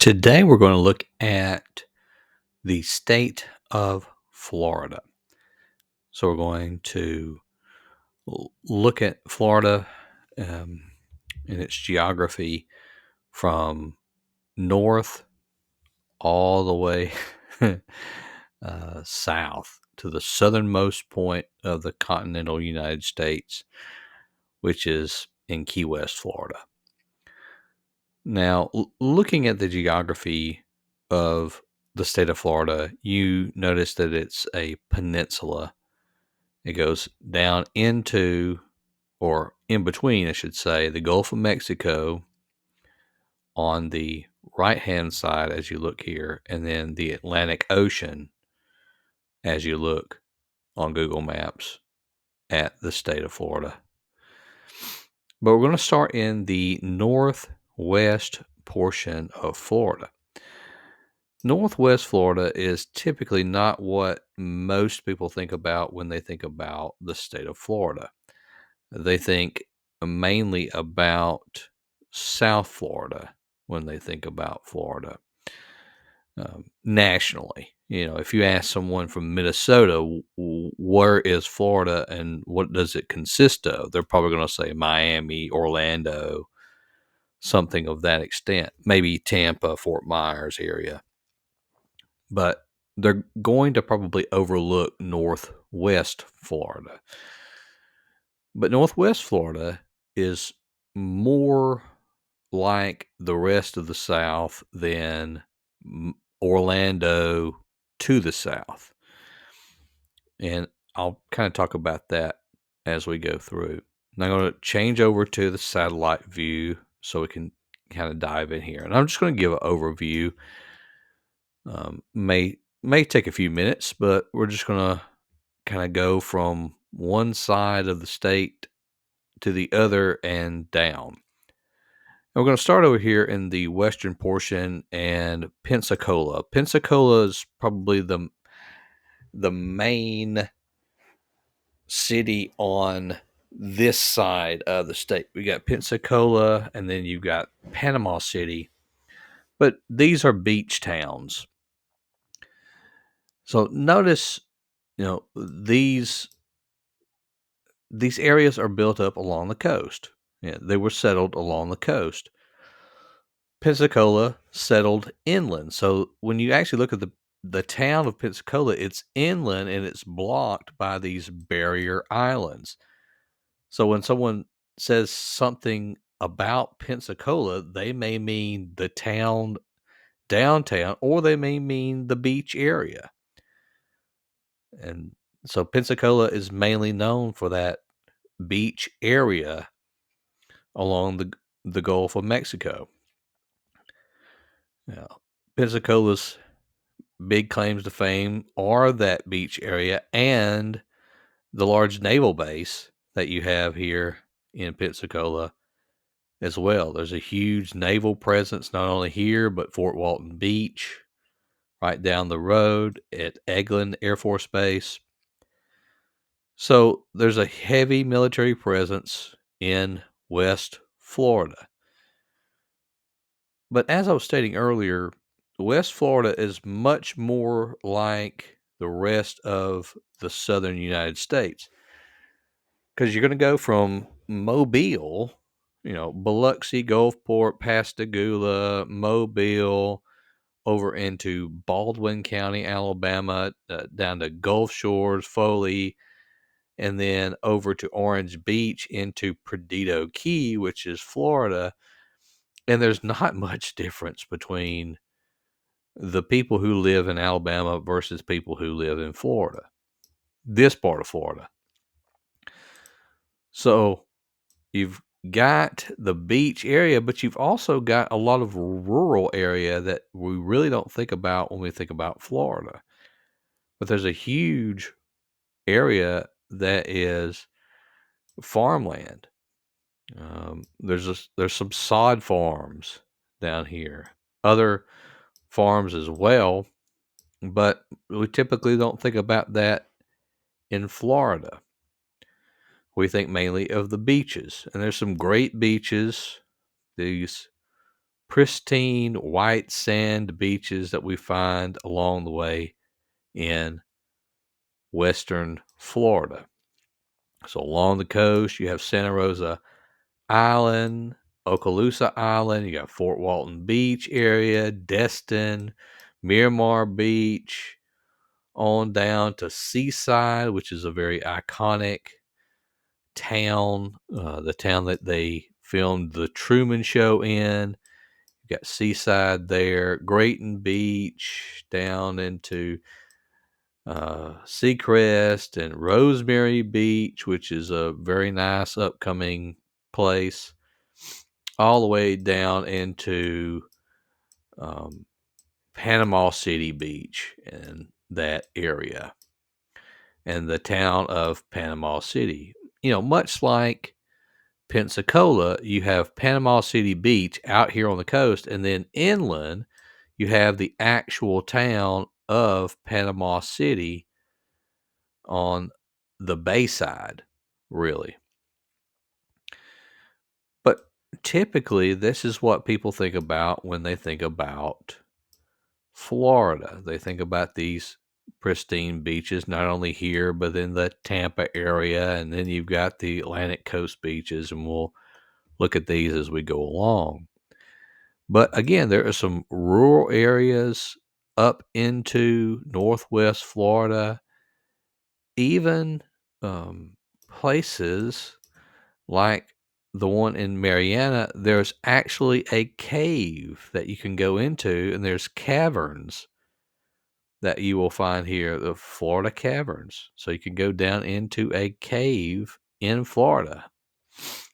Today, we're going to look at the state of Florida. So, we're going to look at Florida um, and its geography from north all the way south to the southernmost point of the continental United States, which is in Key West, Florida. Now, looking at the geography of the state of Florida, you notice that it's a peninsula. It goes down into, or in between, I should say, the Gulf of Mexico on the right hand side as you look here, and then the Atlantic Ocean as you look on Google Maps at the state of Florida. But we're going to start in the northwest portion of Florida. Northwest Florida is typically not what most people think about when they think about the state of Florida. They think mainly about South Florida when they think about Florida. Nationally, if you ask someone from Minnesota, where is Florida and what does it consist of? They're probably going to say Miami, Orlando, something of that extent, maybe Tampa, Fort Myers area. But they're going to probably overlook Northwest Florida. But Northwest Florida is more like the rest of the South than Orlando to the south. And I'll kind of talk about that as we go through. And I'm going to change over to the satellite view so we can kind of dive in here. And I'm just going to give an overview. May take a few minutes, but we're just going to kind of go from one side of the state to the other and down. And we're going to start over here in the western portion and Pensacola. Pensacola is probably the main city on this side of the state. We got Pensacola, and then you've got Panama City, but these are beach towns. So notice, these areas are built up along the coast. Yeah, they were settled along the coast. Pensacola settled inland. So when you actually look at the town of Pensacola, it's inland and it's blocked by these barrier islands. So when someone says something about Pensacola, they may mean the town downtown, or they may mean the beach area. And so Pensacola is mainly known for that beach area along the Gulf of Mexico. Now, Pensacola's big claims to fame are that beach area and the large naval base that you have here in Pensacola as well. There's a huge naval presence not only here, but Fort Walton Beach, right down the road at Eglin Air Force Base. So there's a heavy military presence in West Florida. But as I was stating earlier, West Florida is much more like the rest of the southern United States, because you're going to go from Mobile, Biloxi, Gulfport, Pascagoula, Mobile, over into Baldwin County, Alabama, down to Gulf Shores, Foley, and then over to Orange Beach into Perdido Key, which is Florida. And there's not much difference between the people who live in Alabama versus people who live in Florida, this part of Florida. So you've got the beach area, but you've also got a lot of rural area that we really don't think about when we think about Florida. But there's a huge area that is farmland. There's some sod farms down here, other farms as well, but we typically don't think about that in Florida. We think mainly of the beaches, and there's some great beaches. These pristine white sand beaches that we find along the way in western Florida. So along the coast, you have Santa Rosa Island, Okaloosa Island, you got Fort Walton Beach area, Destin, Miramar Beach, on down to Seaside, which is a very iconic town, the town that they filmed The Truman Show in. You got Seaside there, Grayton Beach, down into Seacrest and Rosemary Beach, which is a very nice upcoming place, all the way down into um, Panama City Beach and that area, and the town of Panama City. Much like Pensacola, you have Panama City Beach out here on the coast, and then inland, you have the actual town of Panama City on the Bayside, really. But typically, this is what people think about when they think about Florida. They think about these pristine beaches, not only here, but in the Tampa area. And then you've got the Atlantic coast beaches, and we'll look at these as we go along. But again, there are some rural areas up into Northwest Florida, even places like the one in Mariana. There's actually a cave that you can go into, and there's caverns that you will find here, the Florida caverns. So you can go down into a cave in Florida.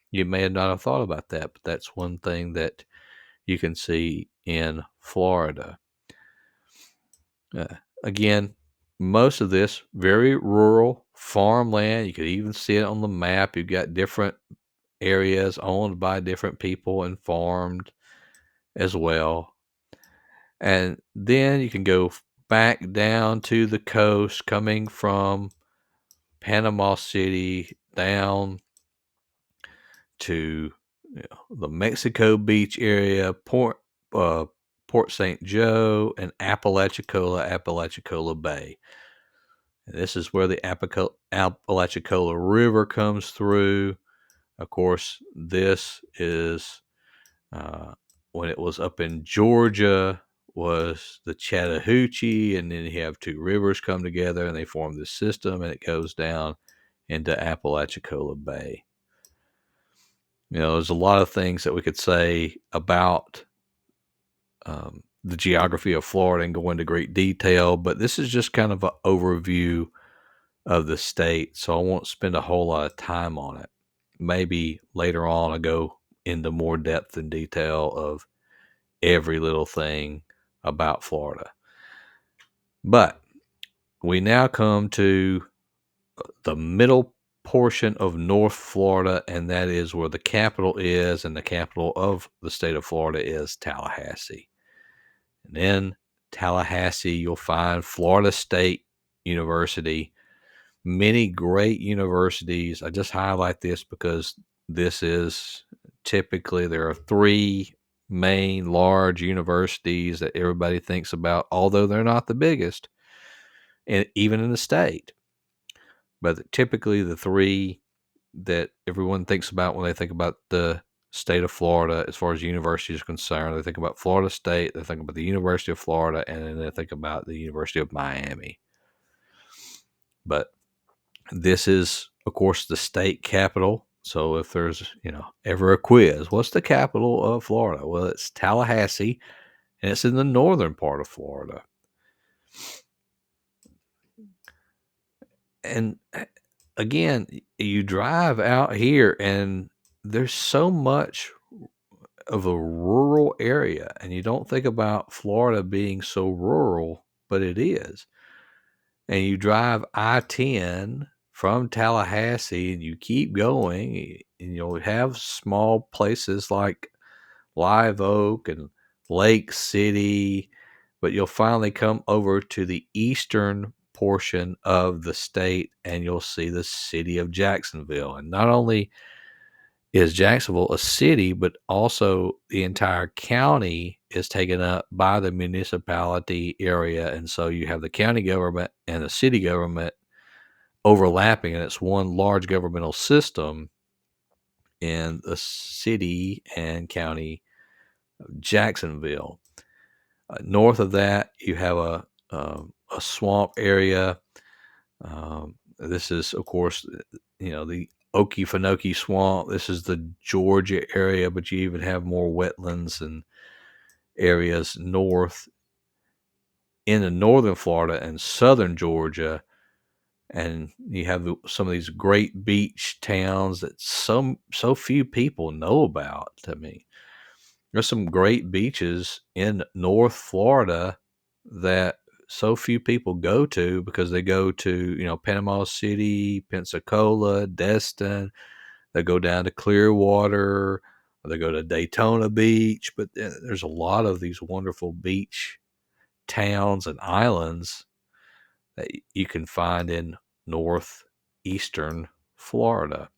You may not have thought about that, but that's one thing that you can see in Florida. Again, most of this very rural farmland. You could even see it on the map. You've got different areas owned by different people and farmed as well. And then you can go back down to the coast, coming from Panama City down to the Mexico Beach area, Port St. Joe, and Apalachicola Bay. And this is where the Apalachicola River comes through. Of course, this is when it was up in Georgia, was the Chattahoochee, and then you have two rivers come together and they form this system, and it goes down into Apalachicola Bay. There's a lot of things that we could say about the geography of Florida and go into great detail, but this is just kind of an overview of the state, so I won't spend a whole lot of time on it. Maybe later on I'll go into more depth and detail of every little thing about Florida. But we now come to the middle portion of North Florida, and that is where the capital is, and the capital of the state of Florida is Tallahassee. And in Tallahassee, you'll find Florida State University, many great universities. I just highlight this because this is typically, there are three main large universities that everybody thinks about, although they're not the biggest, and even in the state. But typically the three that everyone thinks about when they think about the state of Florida, as far as universities are concerned, they think about Florida State, they think about the University of Florida, and then they think about the University of Miami. But this is, of course, the state capital. So if there's, ever a quiz, what's the capital of Florida? Well, it's Tallahassee, and it's in the northern part of Florida. And again, you drive out here and there's so much of a rural area, and you don't think about Florida being so rural, but it is. And you drive I-10 from Tallahassee and you keep going, and you'll have small places like Live Oak and Lake City, but you'll finally come over to the eastern portion of the state and you'll see the city of Jacksonville. And not only is Jacksonville a city, but also the entire county is taken up by the municipality area. And so you have the county government and the city government overlapping, and it's one large governmental system in the city and county of Jacksonville. North of that, you have a swamp area. This is, of course, the Okefenokee Swamp. This is the Georgia area, but you even have more wetlands and areas north into northern Florida and southern Georgia. And you have some of these great beach towns that so few people know about. I mean, there's some great beaches in North Florida that so few people go to because they go to, Panama City, Pensacola, Destin. They go down to Clearwater, or they go to Daytona Beach. But there's a lot of these wonderful beach towns and islands that you can find in northeastern Florida.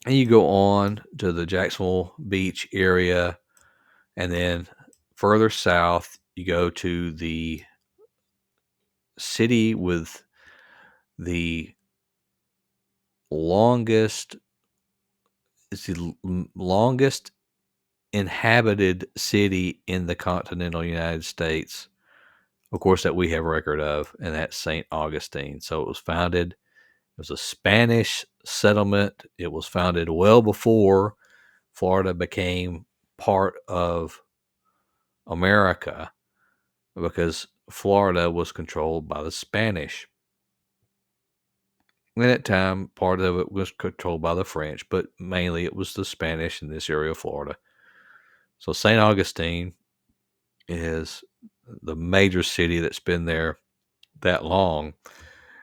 And you go on to the Jacksonville Beach area, and then further south, you go to the city with the longest, it's the longest inhabited city in the continental United States, of course, that we have record of, and that's St. Augustine. So it was a Spanish settlement. It was founded well before Florida became part of America, because Florida was controlled by the Spanish. And at that time, part of it was controlled by the French, but mainly it was the Spanish in this area of Florida. So St. Augustine is the major city that's been there that long.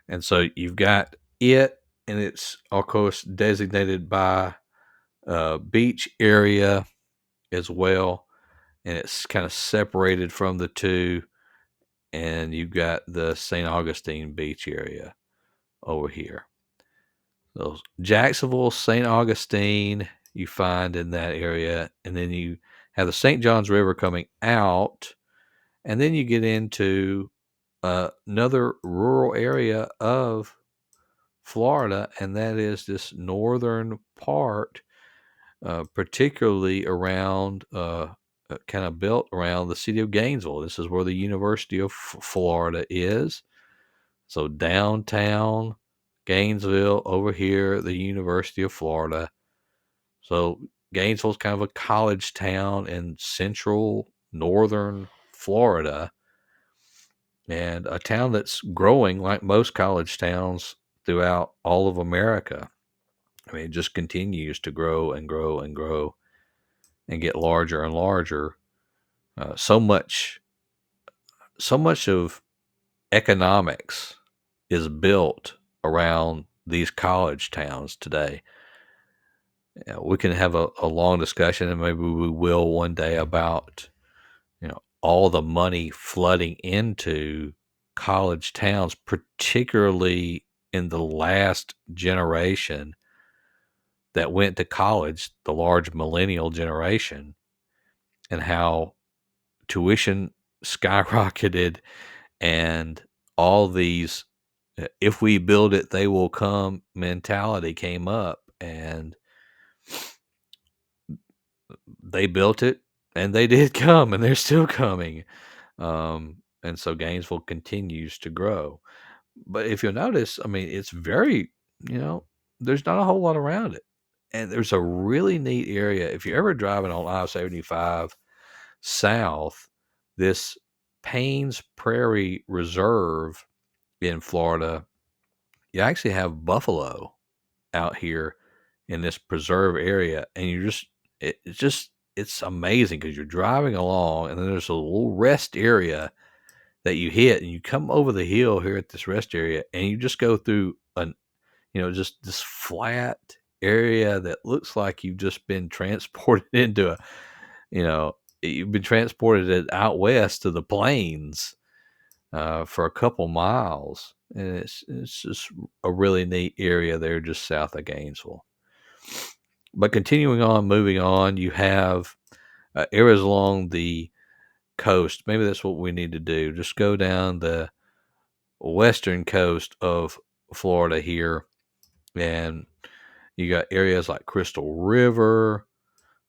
And so you've got it, and it's, of course, designated by beach area as well. And it's kind of separated from the two. And you've got the St. Augustine beach area over here. So Jacksonville, St. Augustine, you find in that area. And then you have the St. Johns River coming out. And then you get into another rural area of Florida, and that is this northern part, particularly around, kind of built around the city of Gainesville. This is where the University of Florida is. So downtown Gainesville, over here, the University of Florida. So Gainesville's kind of a college town in central northern Florida, and a town that's growing like most college towns throughout all of America. I mean, it just continues to grow and grow and grow and get larger and larger. So much of economics is built around these college towns today. We can have a long discussion, and maybe we will one day, about all the money flooding into college towns, particularly in the last generation that went to college, the large millennial generation, and how tuition skyrocketed, and all these if we build it, they will come mentality came up, and they built it, and they did come, and they're still coming. And so Gainesville continues to grow. But if you'll notice, I mean, it's very, there's not a whole lot around it. And there's a really neat area. If you're ever driving on I-75 south, this Paynes Prairie Reserve in Florida, you actually have buffalo out here in this preserve area. And it's amazing, because you're driving along, and then there's a little rest area that you hit, and you come over the hill here at this rest area, and you just go through just this flat area that looks like you've just been transported into you know, you've been transported out west to the plains for a couple miles. And it's just a really neat area there just south of Gainesville. But continuing on, moving on, you have areas along the coast. Maybe that's what we need to do. Just go down the western coast of Florida here, and you got areas like Crystal River,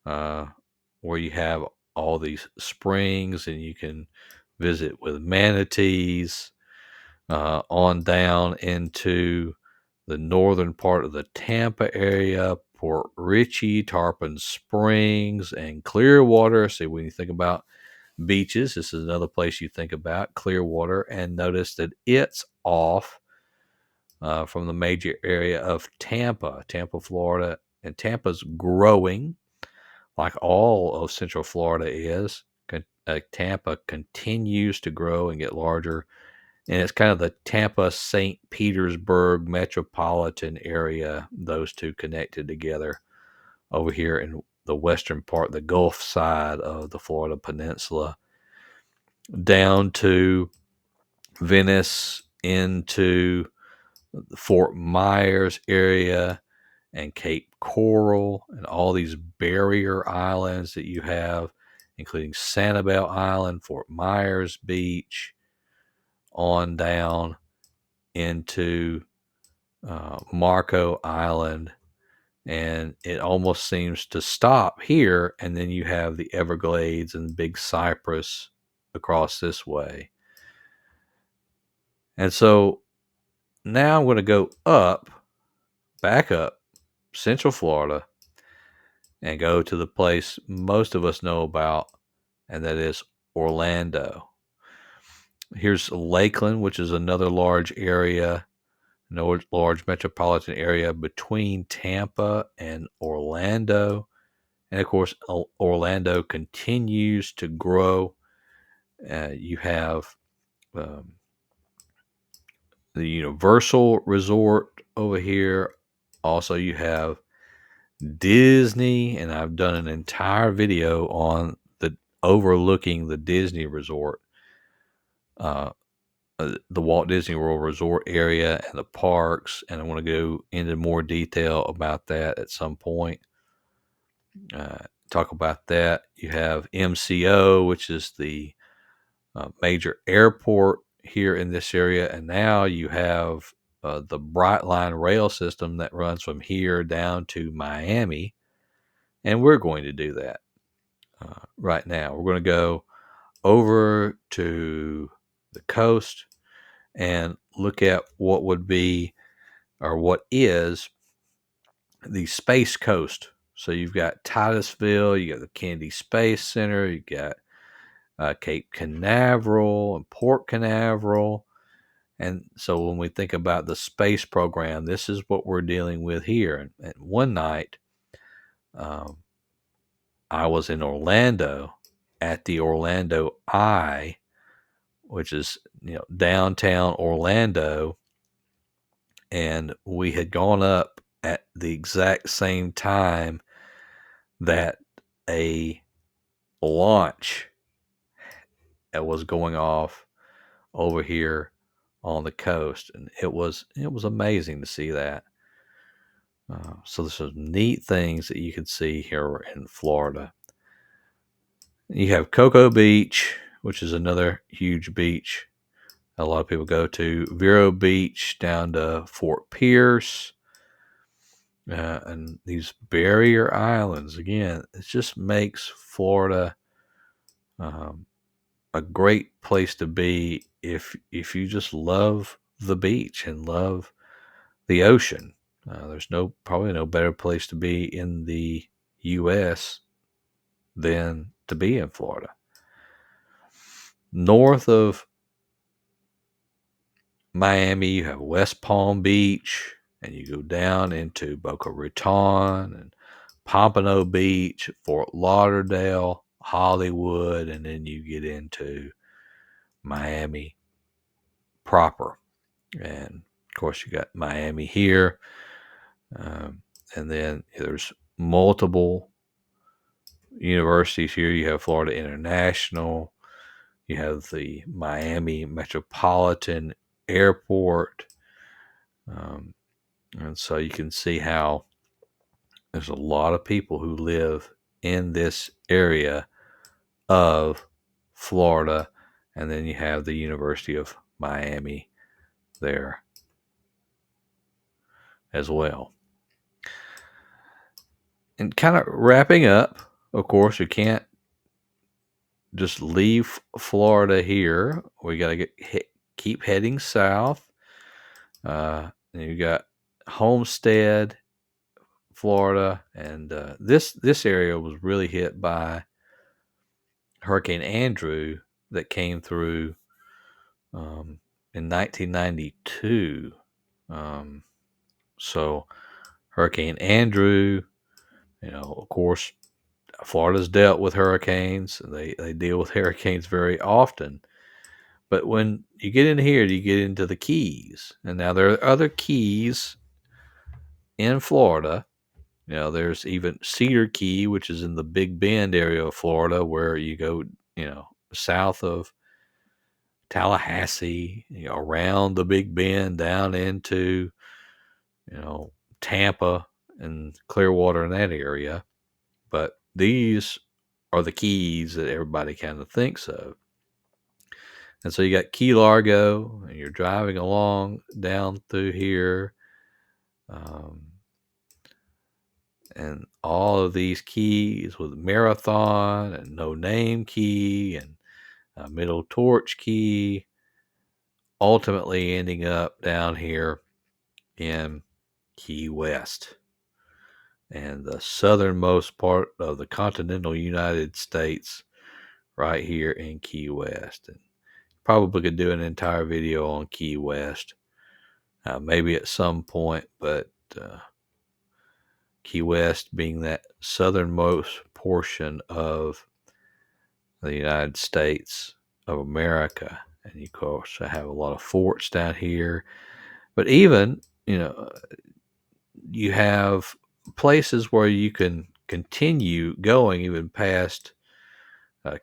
uh, where you have all these springs and you can visit with manatees, on down into the northern part of the Tampa area, Port Richey, Tarpon Springs, and Clearwater. See, when you think about beaches, this is another place you think about, Clearwater, and notice that it's off from the major area of Tampa, Florida. And Tampa's growing like all of Central Florida is. Tampa continues to grow and get larger. And it's kind of the Tampa St. Petersburg metropolitan area, those two connected together over here in the western part, the Gulf side of the Florida Peninsula, down to Venice, into the Fort Myers area and Cape Coral, and all these barrier islands that you have, including Sanibel Island, Fort Myers Beach, on down into Marco Island. And it almost seems to stop here, and then you have the Everglades and Big Cypress across this way. And so now I'm going to go back up Central Florida, and go to the place most of us know about, and that is Orlando. Here's Lakeland, which is another large area, large metropolitan area between Tampa and Orlando. And of course, Orlando continues to grow. You have um, the Universal Resort over here. Also, you have Disney, and I've done an entire video on the overlooking the Disney Resort, uh, the Walt Disney World Resort area and the parks, and I want to go into more detail about that at some point. Uh, Talk about that. You have MCO, which is the major airport here in this area, and now you have the Brightline rail system that runs from here down to Miami, and we're going to do that right now. We're going to go over to the coast and look at what would be, or what is, the Space Coast. So you've got Titusville, you got the Kennedy Space Center, you got Cape Canaveral and Port Canaveral. And so when we think about the space program, this is what we're dealing with here. And one night, um, I was in Orlando at the Orlando Eye, which is downtown Orlando, and we had gone up at the exact same time that a launch was going off over here on the coast, and it was amazing to see that. So there's some neat things that you can see here in Florida. You have Cocoa Beach, which is another huge beach a lot of people go to. Vero Beach down to Fort Pierce. And these barrier islands, again, it just makes Florida um, a great place to be if you just love the beach and love the ocean. There's probably no better place to be in the U.S. than to be in Florida. North of Miami, you have West Palm Beach, and you go down into Boca Raton and Pompano Beach, Fort Lauderdale, Hollywood, and then you get into Miami proper. And of course, you got Miami here. And then there's multiple universities here. You have Florida International, you have the Miami Metropolitan Airport. And so you can see how There's a lot of people who live in this area of Florida, and then you have the University of Miami there as well. And kind of wrapping up, of course, you can't just leave Florida here. We got to keep heading south. And you got Homestead, Florida, and this area was really hit by Hurricane Andrew that came through in 1992. Um, so Hurricane Andrew, of course, Florida's dealt with hurricanes. They deal with hurricanes very often. But when you get in here, you get into the Keys. And now there are other Keys in Florida. There's even Cedar Key, which is in the Big Bend area of Florida, where you go, south of Tallahassee, around the Big Bend down into, Tampa and Clearwater in that area. But these are the Keys that everybody kind of thinks of. And so you got Key Largo, and you're driving along down through here. And all of these keys with Marathon and No Name Key and Middle Torch Key, ultimately ending up down here in Key West and the southernmost part of the continental United States, right here in Key West. And probably could do an entire video on Key West, maybe at some point, but Key West being that southernmost portion of the United States of America. And of course, I have a lot of forts down here. But even, you have places where you can continue going even past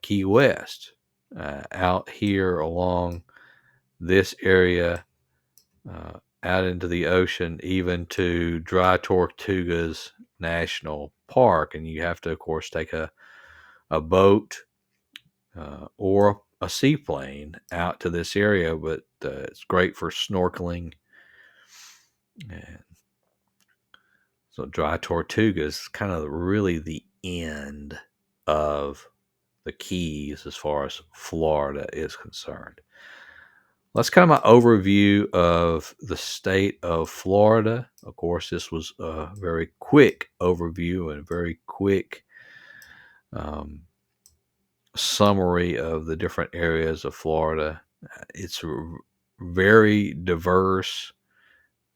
Key West, out here along this area, out into the ocean, even to Dry Tortugas National Park. And you have to, of course, take a boat or a seaplane out to this area, but it's great for snorkeling. And so Dry Tortuga is kind of really the end of the Keys as far as Florida is concerned. That's kind of my overview of the state of Florida. Of course, this was a very quick overview and a very quick summary of the different areas of Florida. It's very diverse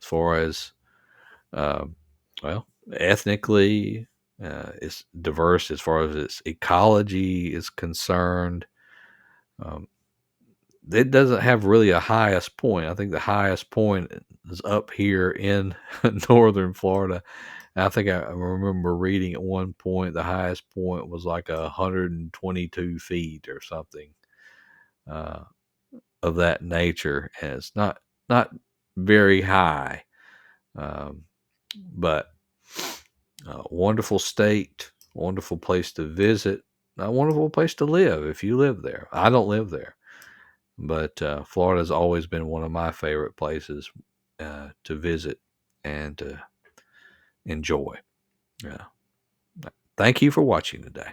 as far as, ethnically. It's diverse as far as its ecology is concerned. It doesn't have really a highest point. I think the highest point is up here in northern Florida. And I think I remember reading at one point the highest point was like 122 feet or something of that nature, and it's not very high, but wonderful state, wonderful place to visit, a wonderful place to live if you live there. I don't live there. But Florida's always been one of my favorite places to visit and to enjoy. Yeah. Thank you for watching today.